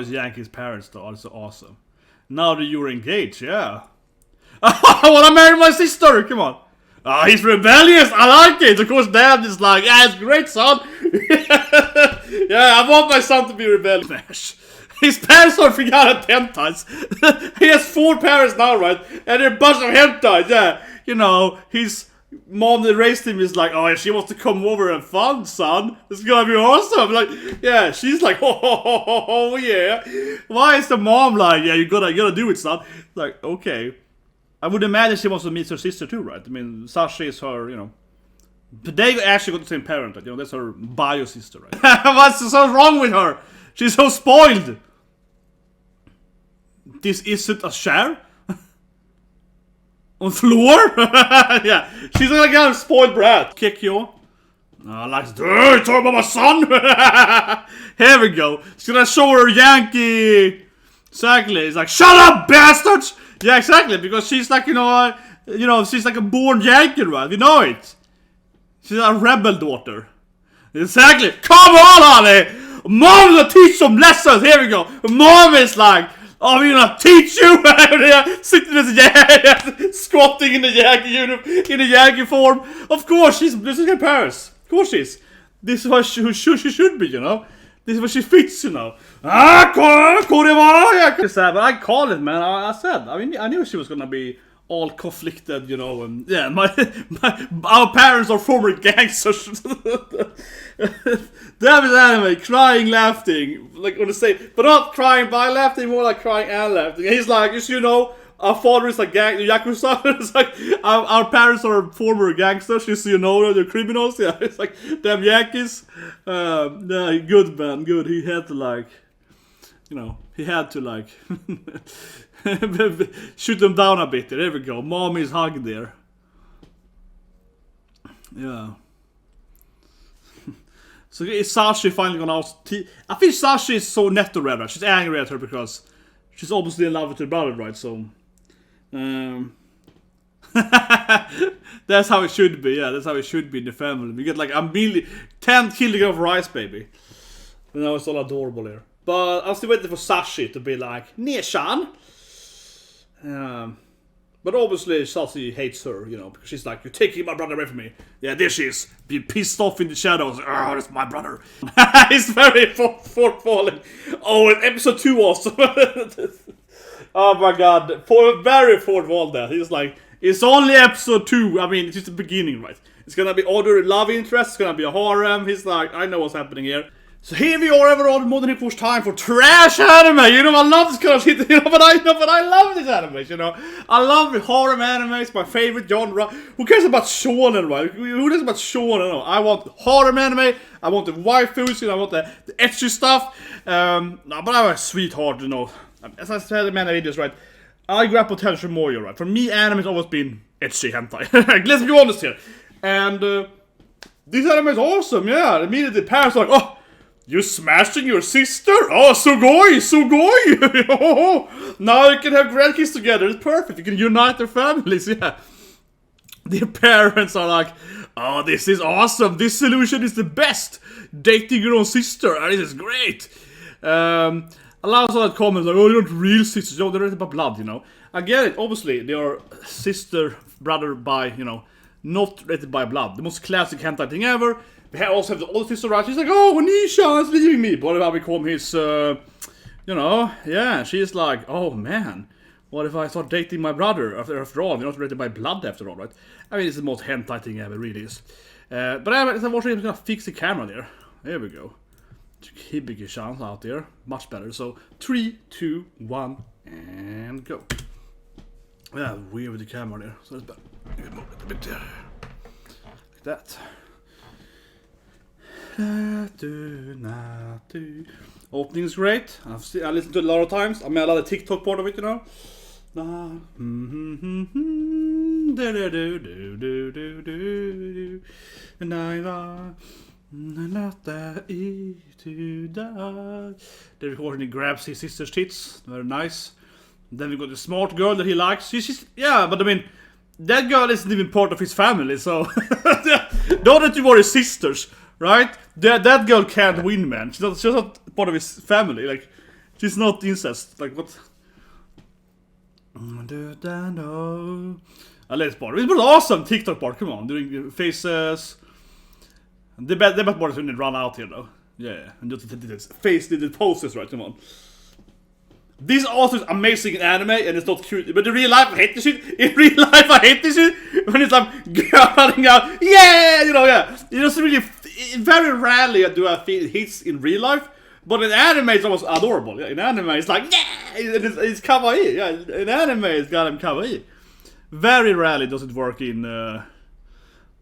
Yankees parents though are so awesome. Now that you're engaged, yeah. I wanna marry my sister, come on. Oh, he's rebellious, I like it. Of course dad is like, yeah, it's great son. Yeah, I want my son to be rebellious. His parents are freaking out at hentais. He has 4 parents now, right? And they're a bunch of hentais, yeah. You know, his mom that raised him is like, oh, she wants to come over and fun, son. It's gonna be awesome. Like, yeah, she's like, oh yeah. Why is the mom like, yeah, you gotta do it, son? Like, okay. I would imagine she wants to meet her sister too, right? I mean, Sashi is her, you know. But they actually got the same parent, right? You know, that's her bio sister, right? What's so wrong with her? She's so spoiled. This isn't a share? On floor? Yeah, she's like a spoiled brat. Kakkou. Like, talk about my son. Here we go. She's gonna show her Yankee. Exactly. It's like, shut up, bastards. Yeah, exactly. Because she's like, you know, she's like a born Yankee, right? You know it. She's a rebel daughter. Exactly. Come on, honey. Mom's gonna teach some lessons. Here we go. Mom is like, oh, we're gonna teach you. Sitting as a squatting in the Yankee in the Yankee form. Of course, this is her parents. Of course, she's. This is what she should be, you know. This is what she fits, you know. But I called it, man. I said. I mean, I knew she was gonna be all conflicted, you know. And yeah, our parents are former gangsters. Damn it, anime, crying, laughing, like on the same, but not crying by laughing, more like crying and laughing. And he's like, just, you know, our father is like yakuza. It's like our parents are former gangsters. Just so you know, they're criminals. Yeah, it's like damn Yankees. Yeah, good man, good. He had to like, you know, shoot them down a bit. There we go. Mommy's hug there. Yeah. So is Sashi finally gonna ask? I think Sashi is so net to Rera. She's angry at her because she's obviously in love with her brother, right? So, that's how it should be. Yeah, that's how it should be in the family. We get like a 10 kilograms of rice, baby. And now it's all adorable here. But I'm still waiting for Sashi to be like, Neshan. But obviously Sashi hates her, you know, because she's like, you're taking my brother away from me. Yeah, there she is, be pissed off in the shadows. Oh, that's my brother. He's very falling. Oh, and episode 2 also. Oh my god, very fourth wall there. He's like, it's only episode 2. I mean, it's just the beginning, right? It's gonna be other love interest, it's gonna be a harem. He's like, I know what's happening here. So here we are, everyone, more than equals time for trash anime. You know, I love this kind of shit, you know, but I love this anime, you know. I love horror anime, it's my favorite genre. Who cares about shonen, right? Who cares about shonen? No, I want horror anime, I want the waifus, you know, I want the ecchi stuff. No, but I'm a sweetheart, you know. As I said in many videos, right, I grab potential more, right. For me, anime has always been ecchi hentai. Let's be honest here. And this anime is awesome, yeah. Immediately the parents are like, oh, you're smashing your sister? Oh, sugoi! Now you can have grandkids together. It's perfect. You can unite their families, yeah. Their parents are like, oh, this is awesome. This solution is the best. Dating your own sister. Oh, this is great. A lot of comments like, oh, you're not real sisters. No, they're related by blood, you know. I get it. Obviously, they are sister, brother by, you know, not related by blood. The most classic hentai thing ever. We also have the older sister, right? She's like, oh, Nisha's leaving me. What if I become his, you know, yeah. She's like, oh, man. What if I start dating my brother? After all, you're not related by blood after all, right? I mean, it's the most hentai thing ever, really is. But I'm watching, gonna fix the camera there. There we go. Hibiki chance out there. Much better. So, 3, 2, 1, and go. Yeah, weird with the camera there. So it's better. Move it a bit there. Like that. Opening is great. I listened to it a lot of times. I made a lot of TikTok part of it, you know. They're recording, he grabs his sister's tits. Very nice. Then we got the smart girl that he likes. She's yeah, but I mean, that girl isn't even part of his family, so don't that you were his sisters. Right? That girl can't win, man. She's not part of his family. Like, She's not incest. Like what? Let's part. It was awesome TikTok part. Come on, doing faces. The best part is when they run out here though. Yeah, and just did this face, did the poses right. Come on. This also is amazing in anime and it's not cute. But in real life, I hate this shit. In real life, I hate this shit. When it's like running out, yeah, you know, yeah. It doesn't really. Very rarely do I feel it hits in real life. But in anime, it's almost adorable. Yeah, in anime, it's like yeah, it's kawaii. Yeah, in anime, it's got him kawaii. Very rarely does it work in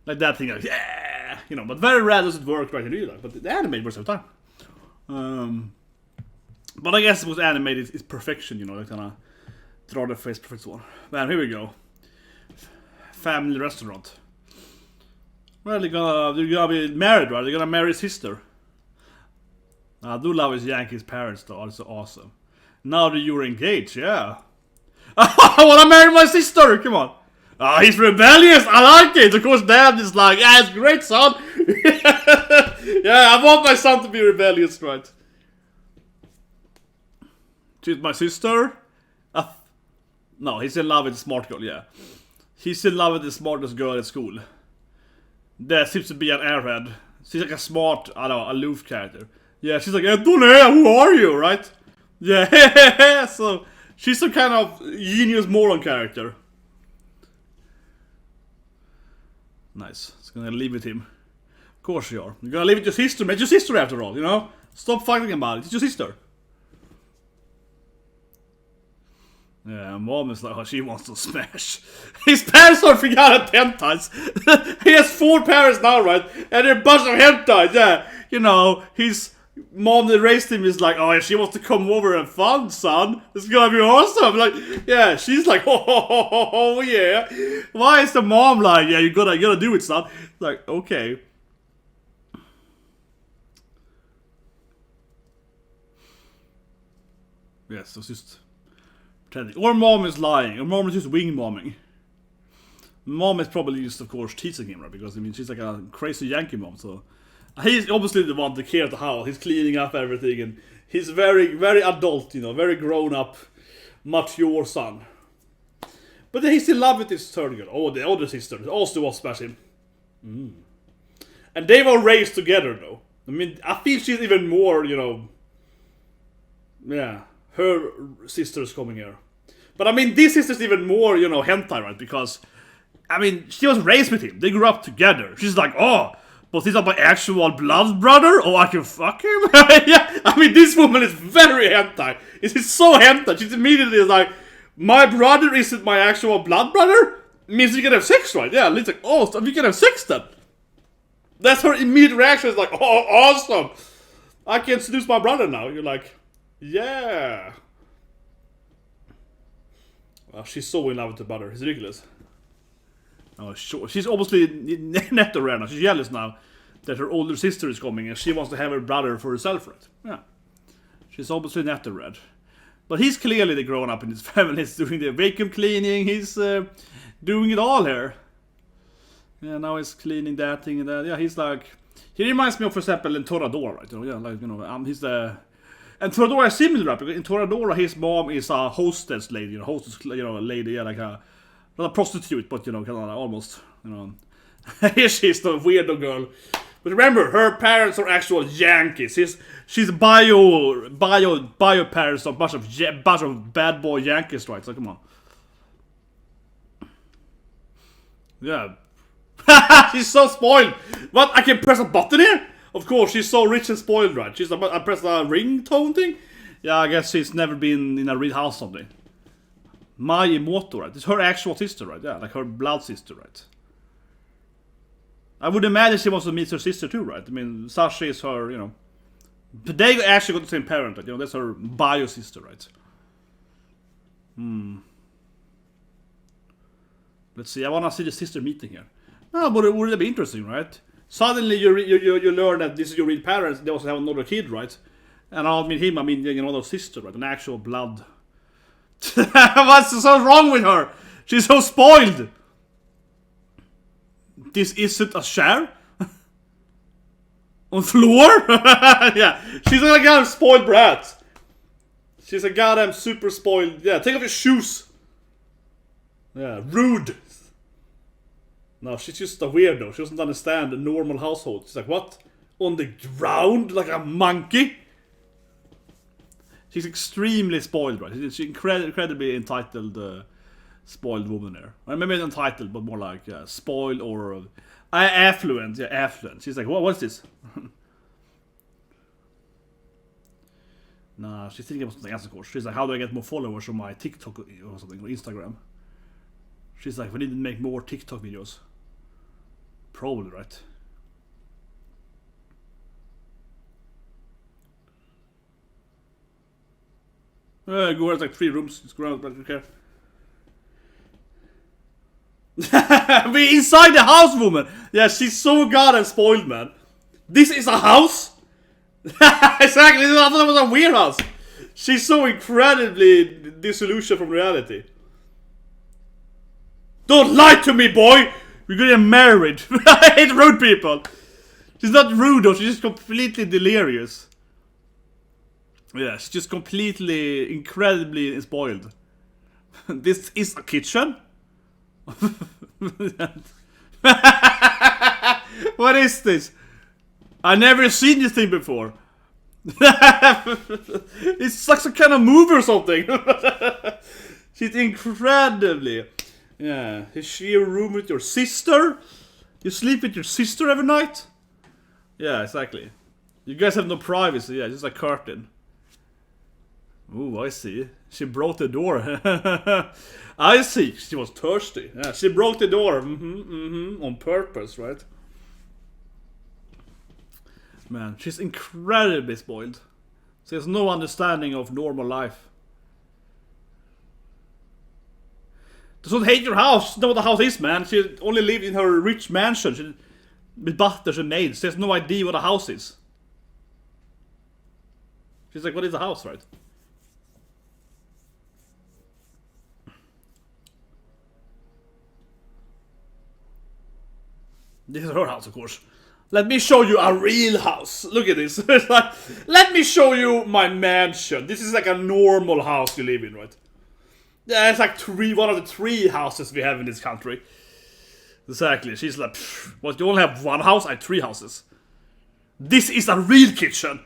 like that thing. Like, yeah, you know. But very rarely does it work right in real life. But the anime works every time. But I guess with anime, it's perfection. You know, like kind of draw the face perfect one. Man, here we go. Family restaurant. Well, they're gonna be married, right? They're gonna marry his sister. I do love his Yankees parents though, it's so awesome. Now that you're engaged, yeah. I wanna marry my sister, come on. He's rebellious, I like it. Of course dad is like, yeah, it's great son. Yeah, I want my son to be rebellious, right? She's my sister? No, he's in love with the smart girl, yeah. He's in love with the smartest girl at school. That seems to be an airhead. She's like a smart, I don't know, aloof character. Yeah, she's like, who are you, right? Yeah, so she's some kind of genius moron character. Nice. It's gonna leave with him. Of course you are. You're gonna leave it to your sister, man. It's your sister after all, you know? Stop fighting about it. It's your sister. Yeah, mom is like, oh, she wants to smash. His parents are freaking out at hentais. He has 4 parents now, right? And they're a bunch of hentais, yeah. You know, his mom that raised him is like, oh, she wants to come over and fun, son. It's gonna be awesome. Like, yeah, she's like, oh, yeah. Why is the mom like, yeah, you gotta do it, son? Like, okay. Yes, so it's just... Or mom is lying, or mom is just wing-momming. Mom is probably just, of course, teasing him, right? Because, I mean, she's like a crazy Yankee mom, so... He's obviously the one to care at the house. He's cleaning up everything, and he's very, very adult, you know, very grown-up, mature son. But then he's in love with his third girl. Oh, the older sister also was smashing. And they were raised together, though. I mean, I feel she's even more, you know... Yeah, her sister's coming here. But I mean, this sister's even more, you know, hentai, right? Because, I mean, she was raised with him. They grew up together. She's like, oh, but he's not my actual blood brother? Oh, I can fuck him? Yeah, I mean, this woman is very hentai. It's so hentai. She's immediately like, my brother isn't my actual blood brother? Means we can have sex, right? Yeah, Lynn's like, oh, so we can have sex then. That's her immediate reaction. Is like, oh, awesome. I can seduce my brother now. You're like, yeah. Well, she's so in love with the brother. It's ridiculous. Oh, sure. She's obviously netto right now. She's jealous now that her older sister is coming and she wants to have her brother for herself, right? Yeah. She's obviously netto red. But he's clearly the grown up in his family. He's doing the vacuum cleaning. He's doing it all here. Yeah, now he's cleaning that thing and that. Yeah, he's like... He reminds me of, for example, in Toradora, right? You know, yeah, like, you know, he's the... And Toradora is similar, right? Because in Toradora, his mom is a hostess lady, you know, lady, yeah, like a... Not a prostitute, but, you know, kind of almost, you know... Here she's the weirdo girl. But remember, her parents are actual Yankees. She's bio parents of a bunch of bad boy Yankees, right? So come on. Yeah. She's so spoiled. What? I can press a button here? Of course, she's so rich and spoiled, right? I press a ringtone thing? Yeah, I guess she's never been in a real house someday. Myrmonden, right? It's her actual sister, right? Yeah, like her blood sister, right? I would imagine she wants to meet her sister too, right? I mean, Sasha is her, you know... But they actually got the same parent, right? You know, that's her bio sister, right? Let's see, I wanna see the sister meeting here. No, but it would be interesting, right? Suddenly you learn that this is your real parents, they also have another kid, right? And I don't mean him, I mean, you know, their sister, right? An actual blood. What's so wrong with her? She's so spoiled! This isn't a chair? On floor? Yeah, she's like a spoiled brat. She's a goddamn super spoiled. Yeah, take off your shoes. Yeah, rude. No, she's just a weirdo. She doesn't understand a normal household. She's like, what? On the ground? Like a monkey? She's extremely spoiled, right? She's incredibly entitled, spoiled woman there. Or maybe not entitled, but more like spoiled or affluent. Yeah, affluent. She's like, what's this? Nah, she's thinking about something else, of course. She's like, how do I get more followers on my TikTok or something, or Instagram? She's like, we need to make more TikTok videos. Probably, right? Go out like 3 rooms. Just go around, I don't care. We inside the house, woman. Yeah, she's so goddamn spoiled, man. This is a house. Exactly. I thought that was a weird house. She's so incredibly disillusioned from reality. Don't lie to me, boy. We're gonna get married. I hate rude people. She's not rude though. She's just completely delirious. Yeah, she's just completely, incredibly spoiled. This is a kitchen? What is this? I've never seen this thing before. It's like some kind of movie or something. She's incredibly... Yeah, is she a room with your sister? You sleep with your sister every night? Yeah, exactly. You guys have no privacy, yeah, just a curtain. Ooh, I see. She broke the door. I see. She was thirsty. Yeah, she broke the door. On purpose, right? Man, she's incredibly spoiled. She has no understanding of normal life. Doesn't hate your house. Know what the house is, man. She only lived in her rich mansion with butlers and maids. She has no idea what a house is. She's like, what is a house, right? This is her house, of course. Let me show you a real house. Look at this. It's like, let me show you my mansion. This is like a normal house you live in, right? Yeah, it's like one of the 3 houses we have in this country. Exactly. She's like, what, you only have 1 house? I have 3 houses. This is a real kitchen.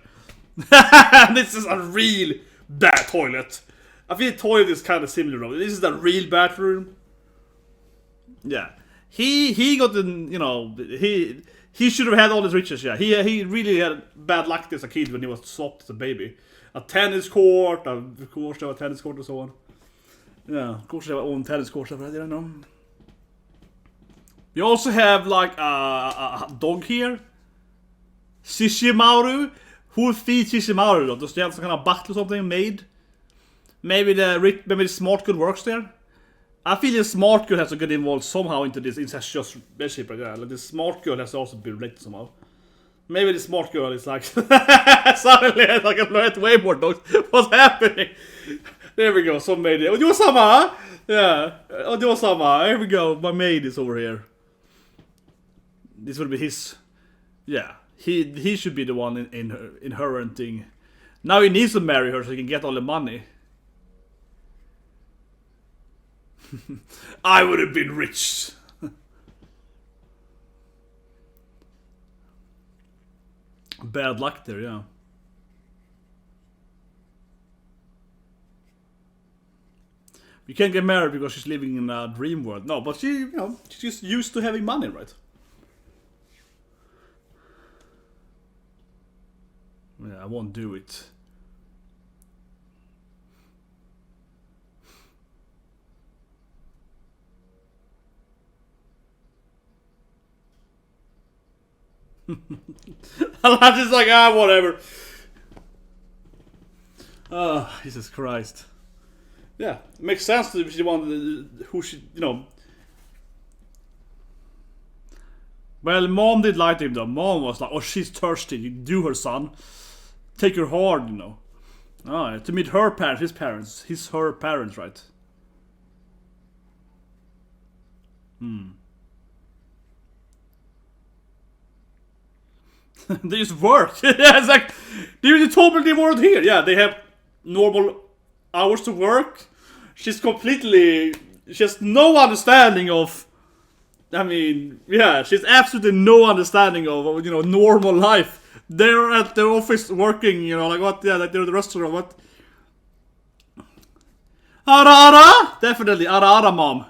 This is a real bad toilet. I feel the toilet is kind of similar. This is the real bathroom. Yeah. He got the, you know, he should have had all his riches, yeah. He really had bad luck as a kid when he was swapped as a baby. A tennis court, of course there was a tennis court and so on. Yeah, of course they have own tennis courts, I don't know. We also have like a dog here. Shishimaru. Who feeds Shishimaru though? Does they have some kind of battle or something made? Maybe the smart girl works there? I feel the smart girl has to get involved somehow into this incestuous relationship, right? Like the smart girl has to also be related somehow. Maybe the smart girl is like suddenly I can learn way more dogs. What's happening? There we go, some maid. Odio-sama! Yeah. Odio-sama. Here we go. My maid is over here. This would be his. Yeah. He should be the one in her thing. Now he needs to marry her so he can get all the money. I would have been rich. Bad luck there, yeah. You can't get married because she's living in a dream world. No, but she's just used to having money, right? Yeah, I won't do it. I'm just like, whatever. Oh, Jesus Christ. Yeah, it makes sense that she wanted who she, you know. Well, Mom did lie to him though. Mom was like, oh, she's thirsty. You do her, son. Take her hard, you know. Oh, to meet her parents, his parents. Her parents, right? They just work. Yeah, it's like, you told me they weren't here. Yeah, they have normal hours to work. She has no understanding of, I mean, yeah, she's absolutely no understanding of, you know, normal life. They're at their office working, you know, like what, yeah, like they're at the restaurant, what? Ara ara! Definitely, ara ara, mom.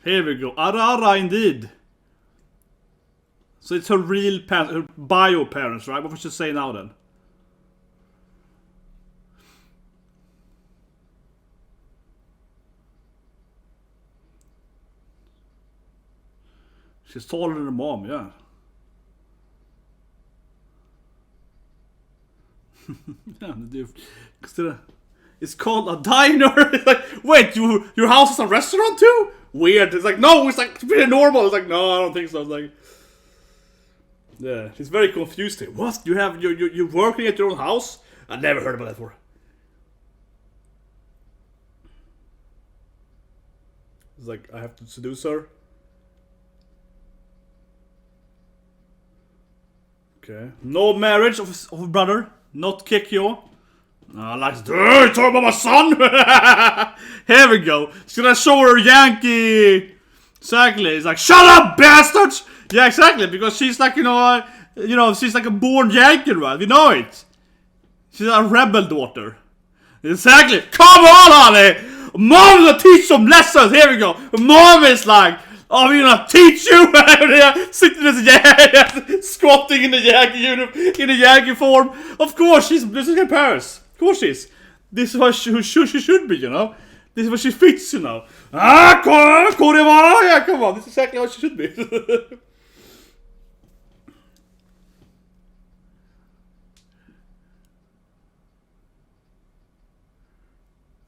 Here we go, ara ara indeed. So it's her real parents, her bio parents, right? What would you say now then? She's taller than her mom, yeah. Yeah, it's called a diner. It's like, wait, your house is a restaurant too? Weird. It's like, no, it's like pretty normal. It's like, no, I don't think so. It's like, yeah, she's very confused here. What? You're working at your own house? I never heard about that before. It's like, I have to seduce her. Okay. No marriage of a brother. Not Kakkou. I like to talk about my son. Here we go. She's gonna show her Yankee. Exactly. It's like, shut up, bastards. Yeah, exactly. Because she's like, you know, she's like a born Yankee, right? We know it. She's a rebel daughter. Exactly. Come on, honey. Mom will teach some lessons. Here we go. Mom is like, oh, we're gonna teach you. Sitting as a squatting in the Yankee in the Yankee form. Of course, this is her parents. Of course she is. This is what she should be, you know. This is what she fits, you know. Yeah, come on. This is exactly how she should be.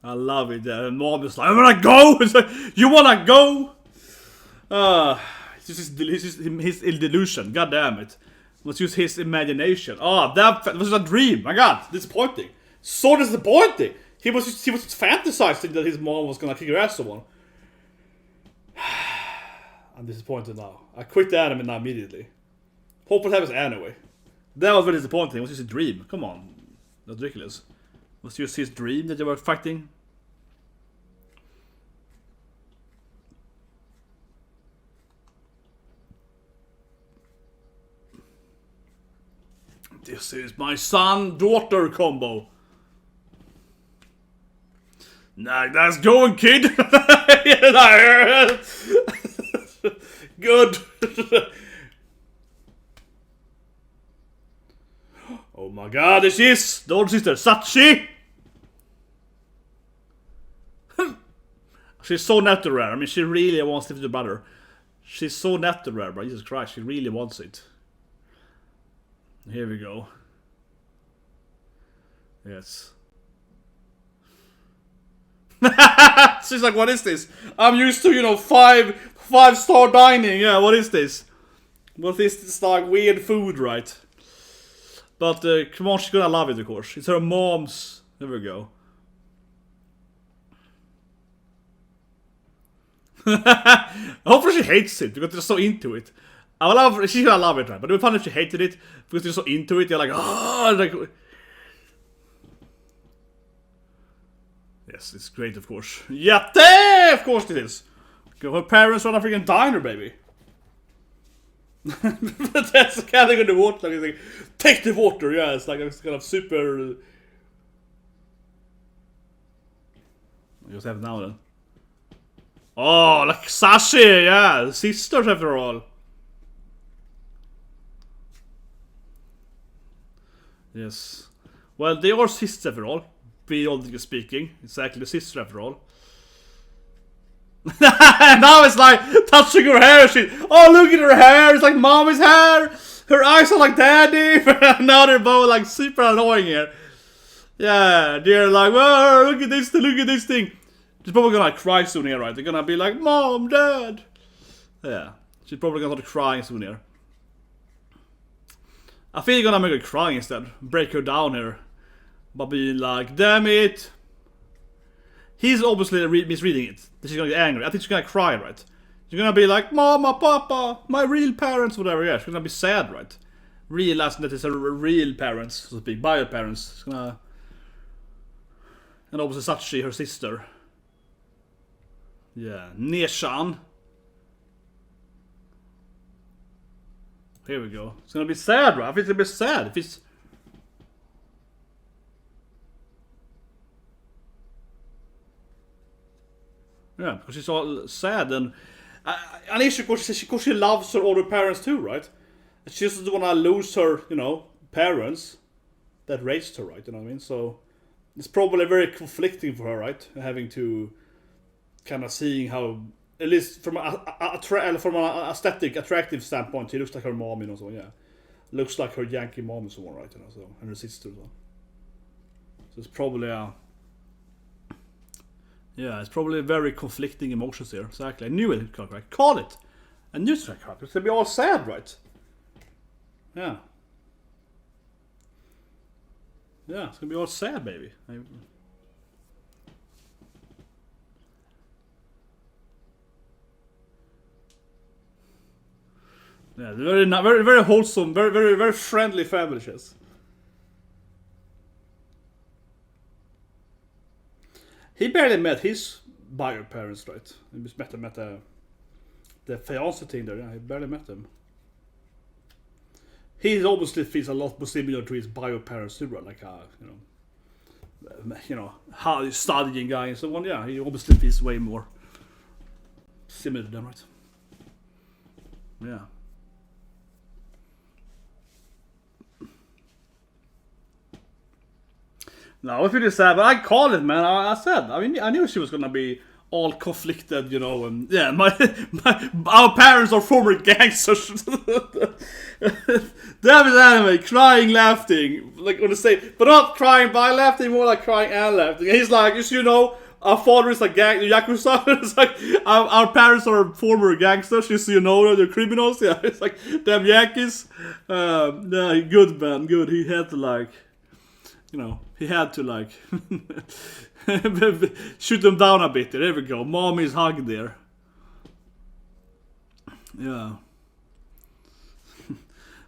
I love it. And mom is like, I wanna go. It's like, you wanna go? This is his delusion. God damn it. Let's use his imagination. Oh, that was a dream. My God, disappointing. So disappointing. He was fantasizing that his mom was gonna kick her ass someone. I'm disappointed now. I quit the anime now immediately. Hope it happens anyway. That was very disappointing. It was just a dream. Come on. That's ridiculous. Was just his dream that they were fighting? This is my son-daughter combo. Nah, that's going, kid. Good. Oh my God, this is the older sister, Sachi. She's so natural. I mean, she really wants to live with the brother. She's so natural, but Jesus Christ, she really wants it. Here we go. Yes. She's like, what is this? I'm used to, you know, five-star dining. Yeah, what is this? What is this, like, weird food, right? But, come on, she's gonna love it, of course. It's her mom's. There we go. Hopefully she hates it, because they're so into it. She's gonna love it, right? But it would be fun if she hated it, because they're so into it, you're like, oh, like... Yes, it's great, of course. Yatte! Of course it is. Her parents run a freaking diner, baby. That's the kind of the water, like, take the water, yeah, it's like it's kind of super... I just have it now then. Oh, like Sashi, yeah, sisters after all. Yes. Well, they are sisters after all. Biologically speaking. Exactly, the sister after all. Now it's like touching her hair. Oh, look at her hair. It's like mommy's hair. Her eyes are like daddy. Now they're both like super annoying here. Yeah, they're like, whoa, look at this thing. She's probably gonna like, cry soon here, right? They're gonna be like, Mom, Dad. Yeah, she's probably gonna start crying soon here. I feel you're gonna make her cry instead. Break her down here. But being like, damn it. He's obviously misreading it. She's gonna get angry. I think she's gonna cry, right? She's gonna be like, Mama, Papa, my real parents, whatever. Yeah, she's gonna be sad, right? Realizing that it's her real parents, so to speak, bio parents. She's gonna... And obviously Sachi, her sister. Yeah, Neshan. Here we go. It's gonna be sad, right? I think it's gonna be sad. If it's... Yeah, because she's all sad and... And Ishiko, she loves her older parents too, right? She doesn't wanna lose her, you know, parents that raised her, right? You know what I mean? So... It's probably very conflicting for her, right? Having to... kind of seeing how... At least from an aesthetic, attractive standpoint, he looks like her mom, you know, so yeah. Looks like her Yankee mom and so on, right, you know, so, and her sister, so. So it's probably, yeah, it's probably very conflicting emotions here, exactly. I knew it, right? Call it! I knew it, right? It's gonna be all sad, right? Yeah. Yeah, it's gonna be all sad, baby. Yeah, very wholesome, very friendly family, yes. He barely met his bio parents, right? He just met the fiancé thing there. Yeah, he barely met them. He obviously feels a lot more similar to his bio parents too, right? Like you know, how studying guy and so on. Yeah, he obviously feels way more similar to them, right? Yeah. No, I feel sad, but I called it, man. I said, I mean, I knew she was gonna be all conflicted, you know, and yeah, our parents are former gangsters. That is anime, crying, laughing, like on the same, but not crying by laughing, more like crying and laughing. And he's like, just you know, our father is a yakuza. It's like our parents are former gangsters. Just so you know, they're criminals. Yeah, it's like them Yankees. Yeah, good man, good. He had to like. You know, he had to like shoot them down a bit. There we go. Mommy's hug there. Yeah.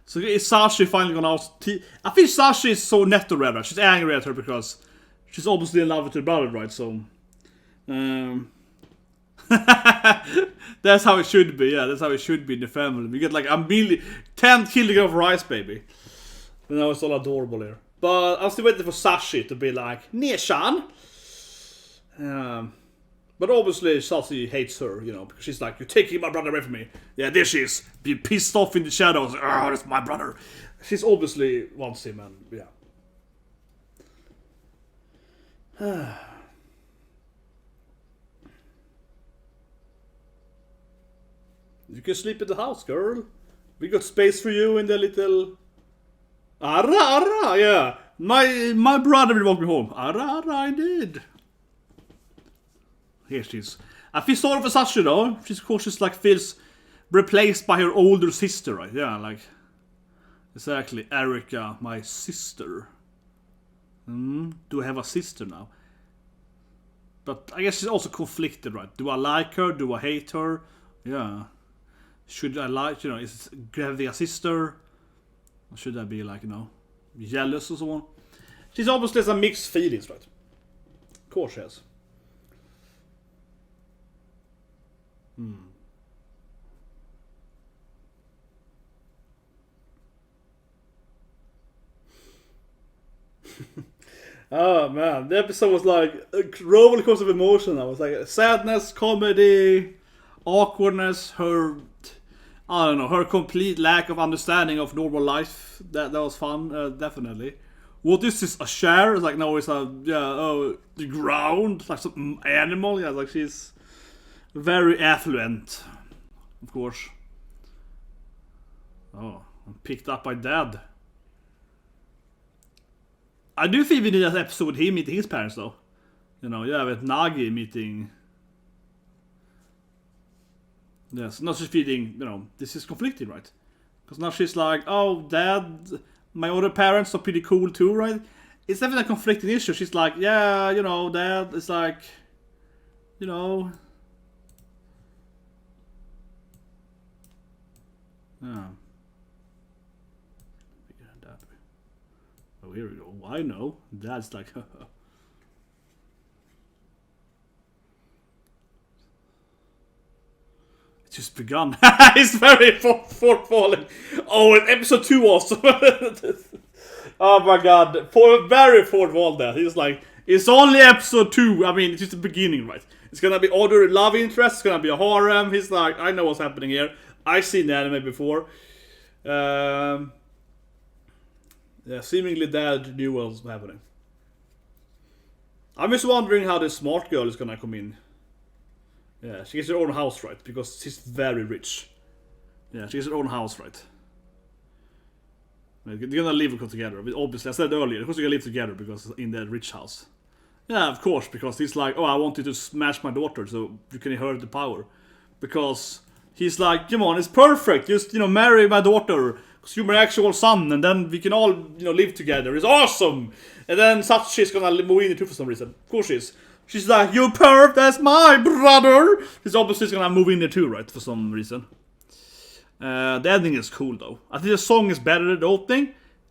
So is Sashi finally gonna ask? I think Sashi is so netto red. She's angry at her because she's obviously in love with her brother, right? So, that's how it should be. Yeah, that's how it should be in the family. We get like 10 kilograms of rice, baby. You know, it's all adorable here. But I'm still waiting for Sashi to be like, Neshan. But obviously Sashi hates her, you know, because she's like, you're taking my brother away from me. Yeah, there she is, being pissed off in the shadows. Oh, that's my brother. She's obviously wants him, and yeah. You can sleep in the house, girl. We got space for you in the little... Arra, yeah. My brother will walk me home. Arra, I did. Here she is. I feel sorry for Sashi though. She's like feels replaced by her older sister, right? Yeah, like exactly. Erika, my sister. Do I have a sister now? But I guess she's also conflicted, right? Do I like her? Do I hate her? Yeah. Should I like, you know, is Gravity a sister? Or should I be like, you know, jealous or so on? She's obviously some mixed feelings, right? Of course she has. Oh man, the episode was like a roller coaster of emotion. I was like sadness, comedy, awkwardness, I don't know, her complete lack of understanding of normal life. That was fun, definitely. What is this, a chair? It's like, no, it's the ground, like some animal. Yeah, like she's very affluent, of course. Oh, I'm picked up by Dad. I do think we need an episode with him meeting his parents, though. You know, yeah, with Nagi meeting... Yes, now she's feeling, you know, this is conflicting, right? Because now she's like, oh, Dad, my other parents are pretty cool too, right? It's definitely a conflicting issue. She's like, yeah, you know, Dad, it's like, you know... Yeah. Oh, here we go. I know. Dad's like, just begun. He's very falling. Oh, and episode 2 also. Oh my god, very fourth wall there. He's like, it's only episode 2. I mean, it's just the beginning, right? It's gonna be other love interest. It's gonna be a harem. He's like, I know what's happening here. I've seen the anime before. Yeah, seemingly dad knew what was happening. I'm just wondering how the smart girl is gonna come in. Yeah, she gets her own house, right? Because she's very rich. Yeah, she gets her own house, right? They're gonna live together. Obviously, I said earlier, of course they're gonna live together because in the rich house. Yeah, of course, because he's like, oh, I want you to smash my daughter so you can inherit the power. Because he's like, come on, it's perfect. Just, marry my daughter. Because you're my actual son, and then we can all, live together. It's awesome. And then Sachi's gonna move in too for some reason. Of course she is. She's like, you perv, that's my brother. She's obviously gonna move in there too, right? For some reason. The ending is cool though. I think the song is better than the opening.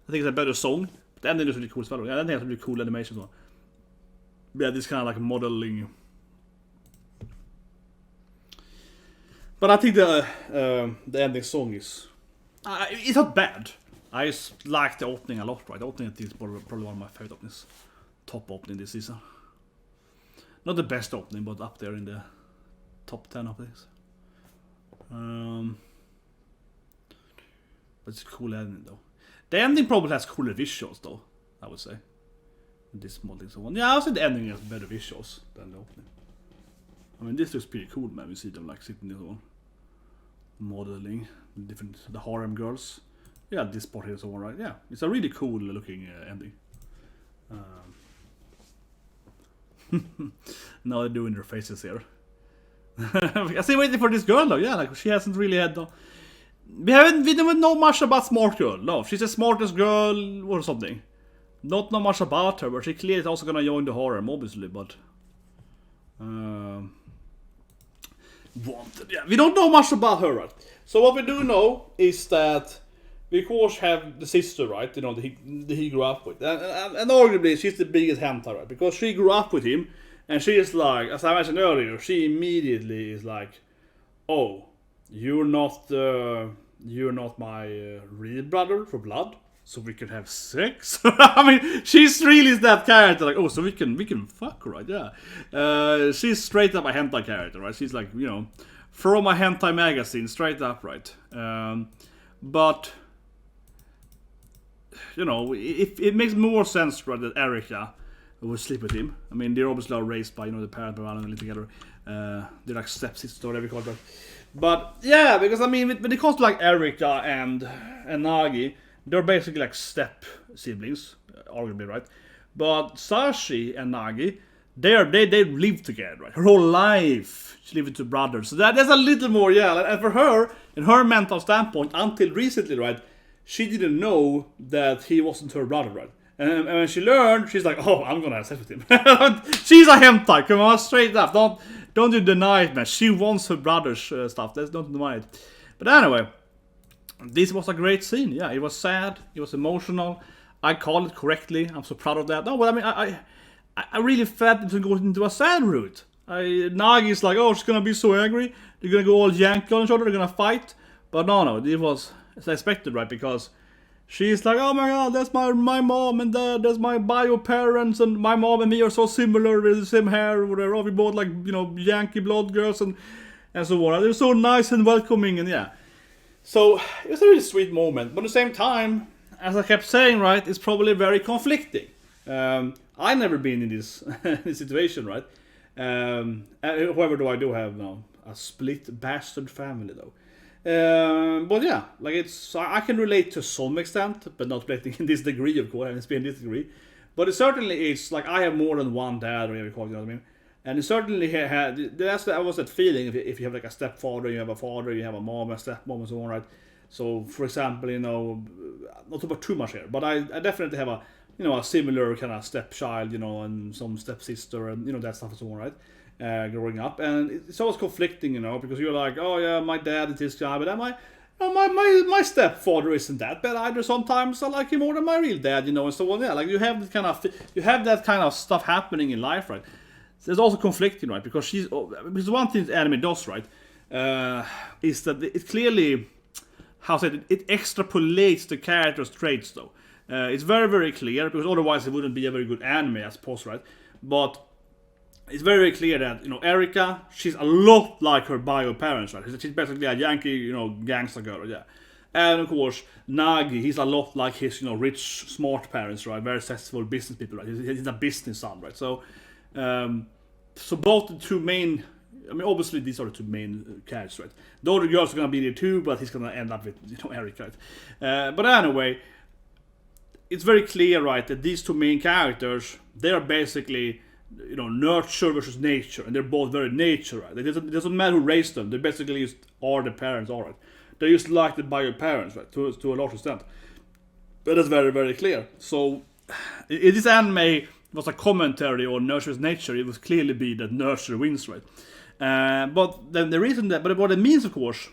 I think it's a better song. But the ending is really cool as well. Yeah, the ending has really cool animation as well. Yeah, this kind of like modeling. But I think the ending song is... it's not bad. I just like the opening a lot, right? The opening is probably one of my favorite openings. Top opening this season. Not the best opening, but up there in the top 10 openings. But it's a cool ending though. The ending probably has cooler visuals though, I would say. This modeling so on. Yeah, I would say the ending has better visuals than the opening. I mean, this looks pretty cool, man. We see them like sitting there on modeling the harem girls. Yeah, this part here is all right. Yeah, it's a really cool looking ending. Now they're doing their faces here. I see waiting for this girl though. Yeah, like she hasn't really had. We don't know much about Smart Girl. No, she's the smartest girl or something. Not know much about her, but she clearly is also gonna join the harem, obviously. But wanted. Yeah, we don't know much about her, right? So what we do know is that we of course have the sister, right? That he grew up with, and arguably she's the biggest hentai, right? Because she grew up with him, and she is like, as I mentioned earlier, she immediately is like, "Oh, you're not my real brother for blood, so we can have sex." I mean, she's really that character, like, oh, so we can fuck, right? Yeah, she's straight up a hentai character, right? She's like, from a hentai magazine, straight up, right? But it makes more sense, right, that Erika would sleep with him. I mean, they're obviously raised by the parents around and live together. They're like stepsisters or whatever you call it. But yeah, because I mean, when it comes to like Erika and Nagi, they're basically like step siblings, arguably, right? But Sashi and Nagi, they live together, right? Her whole life she lived with two brothers. So there's a little more, yeah. And for her, in her mental standpoint, until recently, right, she didn't know that he wasn't her brother, right? And when she learned, she's like, oh, I'm gonna have sex with him. She's a hentai, come on, straight up. Don't you deny it, man. She wants her brother's stuff. Don't deny it. But anyway, this was a great scene. Yeah, it was sad. It was emotional. I called it correctly. I'm so proud of that. No, but I mean, I really felt it to go into a sad route. Nagi's like, oh, she's gonna be so angry. They're gonna go all Yankee on each other. They're gonna fight. But no, it was as I expected, right? Because she's like, oh my god, that's my mom and dad, that's my bio parents, and my mom and me are so similar with the same hair or whatever. Oh, we both like, Yankee blood girls and so on. They're so nice and welcoming, and yeah. So it was a really sweet moment, but at the same time, as I kept saying, right, it's probably very conflicting. I've never been in this situation, right? However, I do have now a split bastard family, though. But yeah, like I can relate to some extent, but not relating in this degree, of course. I haven't been in this degree, but it certainly is like I have more than one dad, or whatever you call it, you know what I mean? And it certainly had that was that feeling if you have like a stepfather, you have a father, you have a mom, a stepmom, and so on, right? So, for example, not about too much here, but I definitely have a similar kind of stepchild, and some stepsister, and that stuff and so on, right? Growing up, and it's always conflicting, because you're like, oh yeah, my dad is this guy, but my stepfather isn't that bad either. Sometimes I like him more than my real dad, and so on. Yeah, like you have that kind of stuff happening in life, right? So there's also conflicting, right? Because one thing the anime does, right? is that it clearly, it extrapolates the character's traits though. It's very, very clear, because otherwise it wouldn't be a very good anime, I suppose, right? But it's very, very clear that, Erika, she's a lot like her bio parents, right? She's basically a Yankee, gangster girl, yeah. And of course, Nagi, he's a lot like his, rich, smart parents, right? Very successful business people, right? He's a business son, right? So both the two main, obviously these are the two main characters, right? The other girls are gonna be there too, but he's gonna end up with, Erika, right? But anyway, it's very clear, right, that these two main characters, they are basically, nurture versus nature, and they're both very nature, right? It doesn't matter who raised them, they basically just are the parents, all right? They're just like by your parents, right, to a large extent. But that's very, very clear. So, if this anime was a commentary on nurture's nature, it would clearly be that nurture wins, right? But then the reason that, but what it means, of course,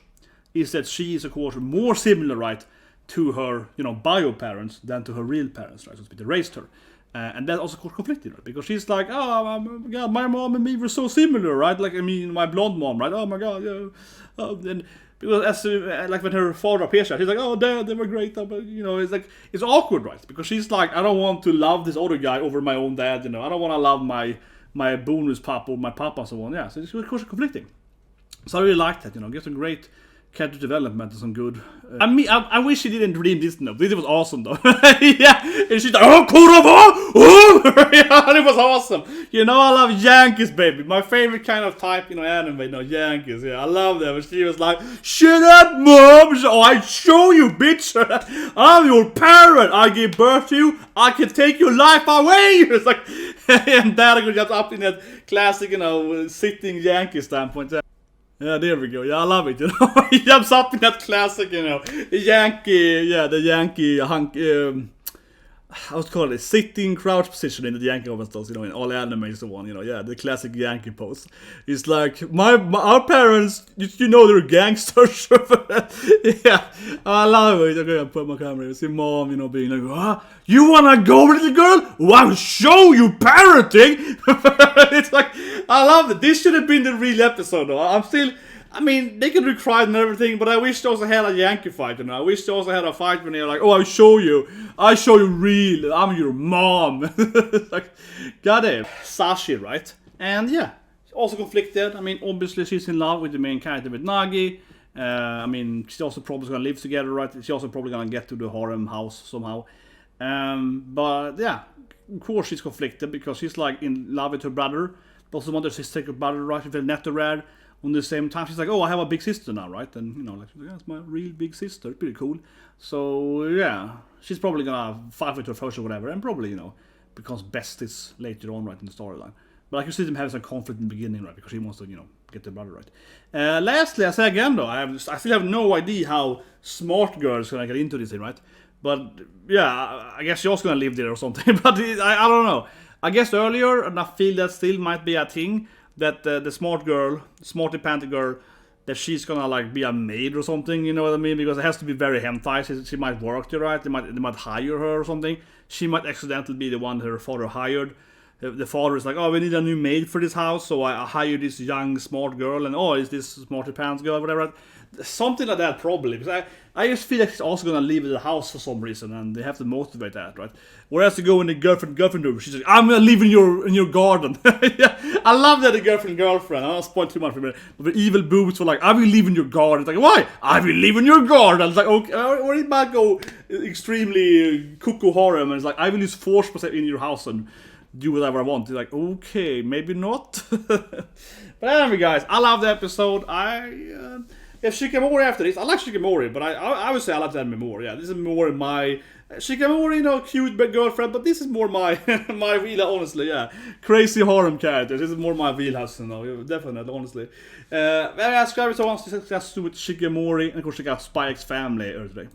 is that she is, of course, more similar, right, to her, bio parents than to her real parents, right? So they raised her. And that also conflicted, right? Because she's like, oh my god, my mom and me were so similar, right? Like, my blonde mom, right? Oh my god, yeah. And because like when her father appears, she's like, oh, Dad, they were great, but it's like, it's awkward, right? Because she's like, I don't want to love this other guy over my own dad, I don't want to love my bonus papa or my papa and so on. Yeah, so it's of course conflicting. So I really like that, get some great character development and some good. I wish she didn't dream this though. This was awesome though. Yeah, and she's like, oh, Kurova! Oh! Yeah, it was awesome. I love Yankees, baby. My favorite kind of type, anime, Yankees. Yeah, I love them. And she was like, shut up, mom! So I show you, bitch! I'm your parent! I give birth to you! I can take your life away! It's like, and Dad got up in that classic, sitting Yankee standpoint. Yeah, there we go. Yeah, I love it. He jumps up in that classic, Yankee. Yeah, the Yankee what's called it? Sitting crouch position in the Yankee ovens, in all anime and so on. Yeah, the classic Yankee pose. It's like our parents, they're gangsters. Yeah, I love it. Okay, I put my camera. See mom, being like, you wanna go, little girl? Oh, I will show you parenting. It's like, I love it. This should have been the real episode, though. They can recry and everything, but I wish they also had a Yankee fight, I wish they also had a fight when they're like, oh, I show you real, I'm your mom. Like, goddamn. Sashi, right? And yeah, also conflicted. Obviously she's in love with the main character, with Nagi. She's also probably gonna live together, right? She's also probably gonna get to the harem house somehow. But yeah, of course she's conflicted because she's like in love with her brother, but also wants her sister to brother, right? She's net rare. On the same time, she's like, oh, I have a big sister now, right? And, that's my real big sister. Pretty cool. So, yeah, she's probably gonna fight with her first or whatever, and probably, becomes besties later on, right, in the storyline. But I can see them having some conflict in the beginning, right, because she wants to, get the brother right. Lastly, I say again, though, I still have no idea how smart girls gonna get into this thing, right? But, yeah, I guess she's also gonna live there or something, but I don't know. I guess earlier, and I feel that still might be a thing, that the smarty panty girl, that she's gonna like be a maid or something, you know what I mean? Because it has to be very hentai. She might work there, right? They might hire her or something. She might accidentally be the one her father hired. The father is like, oh, we need a new maid for this house, so I hire this young smart girl, and oh, is this smarty pants girl, whatever. Something like that probably, because I just feel like she's also gonna leave the house for some reason, and they have to motivate that, right? Whereas to go in the girlfriend room, she's like, I'm gonna live in your garden. Yeah, I love that the girlfriend. I don't spoil too much for a minute, but the evil boobs were like, I will live in your garden. It's like, why? I will live in your garden. It's like, okay, or it might go extremely cuckoo harem, and it's like, I will use force myself in your house and do whatever I want. It's like, okay, maybe not. But anyway, guys, I love the episode. If Shikimori after this, I like Shikimori, but I would say I like that more. Yeah, this is more my Shikimori, cute girlfriend, but this is more my my wheelhouse, honestly. Yeah, crazy harem characters. This is more my wheelhouse, definitely, honestly. Subscribe if you want to discuss with Shikimori, and of course check out Spy X Family today.